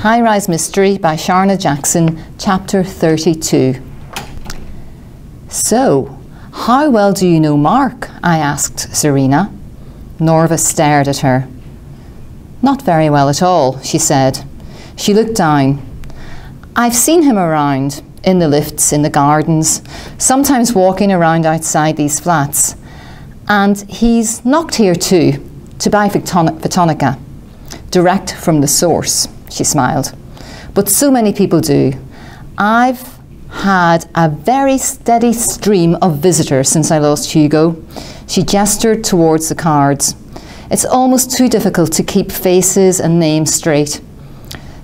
High Rise Mystery by Sharna Jackson, Chapter 32. So, how well do you know Mark? I asked Serena. Norva stared at her. Not very well at all, she said. She looked down. I've seen him around, in the lifts, in the gardens, sometimes walking around outside these flats. And he's knocked here too, to buy Photonica. Direct from the source, she smiled. But so many people do. I've had a very steady stream of visitors since I lost Hugo. She gestured towards the cards. It's almost too difficult to keep faces and names straight.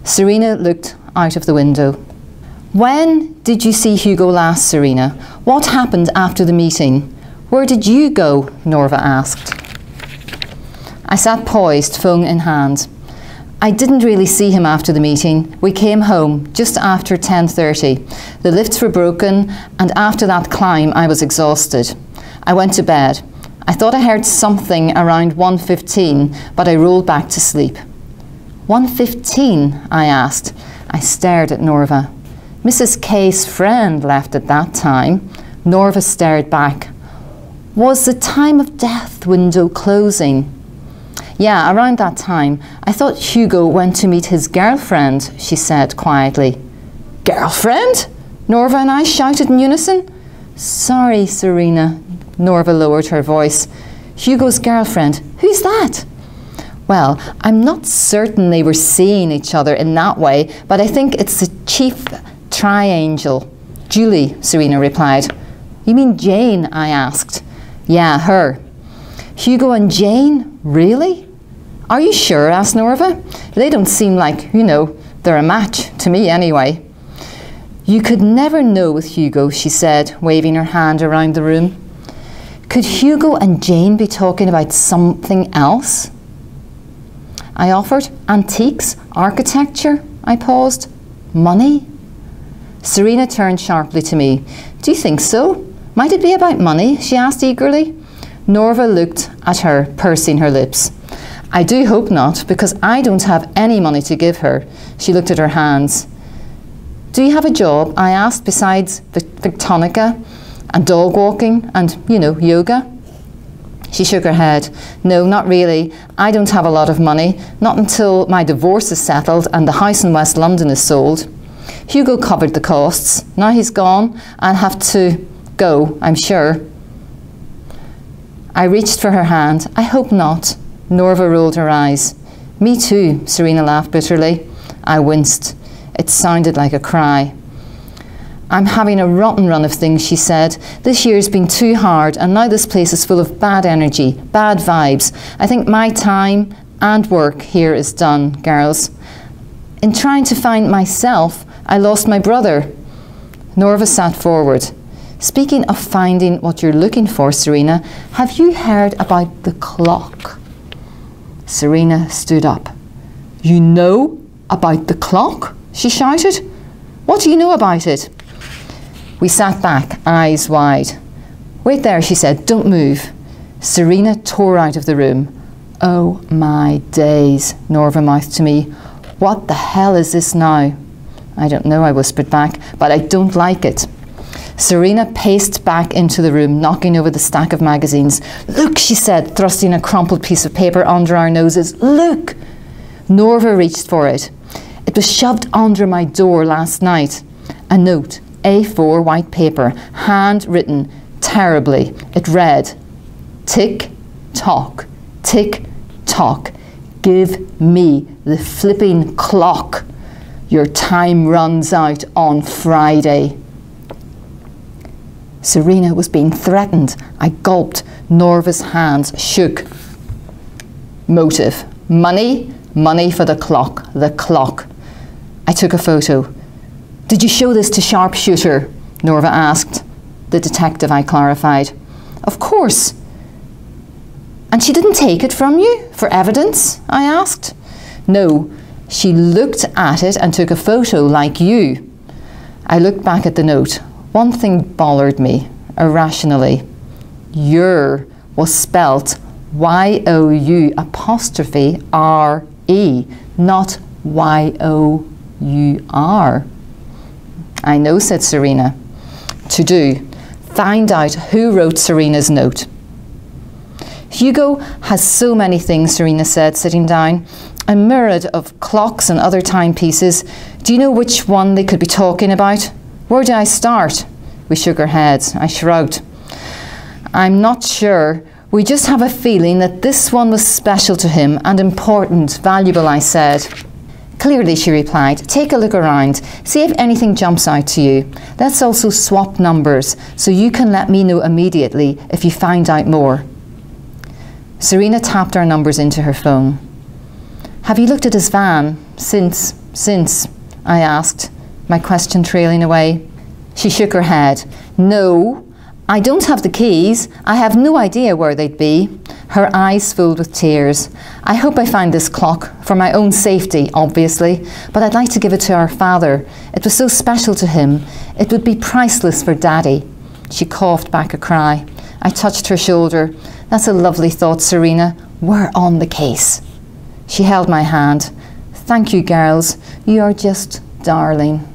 Serena looked out of the window. When did you see Hugo last, Serena? What happened after the meeting? Where did you go? Norva asked. I sat poised, phone in hand. I didn't really see him after the meeting. We came home just after 10:30. The lifts were broken, and after that climb I was exhausted. I went to bed. I thought I heard something around 1:15, but I rolled back to sleep. 1:15? I asked. I stared at Norva. Mrs. K's friend left at that time. Norva stared back. Was the time of death window closing? Yeah, around that time. I thought Hugo went to meet his girlfriend, she said quietly. Girlfriend? Norva and I shouted in unison. Sorry, Serena. Norva lowered her voice. Hugo's girlfriend. Who's that? Well, I'm not certain they were seeing each other in that way, but I think it's the chief triangle. Julie, Serena replied. You mean Jane? I asked. Yeah, her. Hugo and Jane? Really? Are you sure? Asked Norva. They don't seem like, they're a match, to me anyway. You could never know with Hugo, she said, waving her hand around the room. Could Hugo and Jane be talking about something else? I offered. Antiques? Architecture? I paused. Money? Serena turned sharply to me. Do you think so? Might it be about money? She asked eagerly. Norva looked at her, pursing her lips. I do hope not, because I don't have any money to give her. She looked at her hands. Do you have a job? I asked, besides Photonica and dog walking and, yoga? She shook her head. No, not really. I don't have a lot of money, not until my divorce is settled and the house in West London is sold. Hugo covered the costs. Now he's gone, I'll have to go, I'm sure. I reached for her hand. I hope not. Norva rolled her eyes. Me too, Serena laughed bitterly. I winced. It sounded like a cry. I'm having a rotten run of things, she said. This year's been too hard, and now this place is full of bad energy, bad vibes. I think my time and work here is done, girls. In trying to find myself, I lost my brother. Norva sat forward. Speaking of finding what you're looking for, Serena, have you heard about the clock? Serena stood up. You know about the clock? She shouted. What do you know about it? We sat back, eyes wide. Wait there, she said, don't move. Serena tore out of the room. Oh my days, Norva mouthed to me. What the hell is this now? I don't know, I whispered back, but I don't like it. Serena paced back into the room, knocking over the stack of magazines. Look, she said, thrusting a crumpled piece of paper under our noses. Look! Norva reached for it. It was shoved under my door last night. A note, A4 white paper, handwritten terribly. It read, tick tock, tick tock. Give me the flipping clock. Your time runs out on Friday. Serena was being threatened. I gulped. Norva's hands shook. Motive. Money. Money for the clock. The clock. I took a photo. Did you show this to Sharpshooter? Norva asked. The detective, I clarified. Of course. And she didn't take it from you for evidence? I asked. No. She looked at it and took a photo like you. I looked back at the note. One thing bothered me, irrationally. Your was spelt Y-O-U apostrophe R-E, not Y-O-U-R. I know, said Serena. To do. Find out who wrote Serena's note. Hugo has so many things, Serena said, sitting down. A myriad of clocks and other timepieces. Do you know which one they could be talking about? Where do I start? We shook our heads. I shrugged. I'm not sure. We just have a feeling that this one was special to him and important, valuable, I said. Clearly, she replied. Take a look around. See if anything jumps out to you. Let's also swap numbers so you can let me know immediately if you find out more. Serena tapped our numbers into her phone. Have you looked at his van since, I asked, my question trailing away. She shook her head. No, I don't have the keys. I have no idea where they'd be. Her eyes filled with tears. I hope I find this clock, for my own safety, obviously, but I'd like to give it to our father. It was so special to him. It would be priceless for Daddy. She coughed back a cry. I touched her shoulder. That's a lovely thought, Serena. We're on the case. She held my hand. Thank you, girls. You are just darling.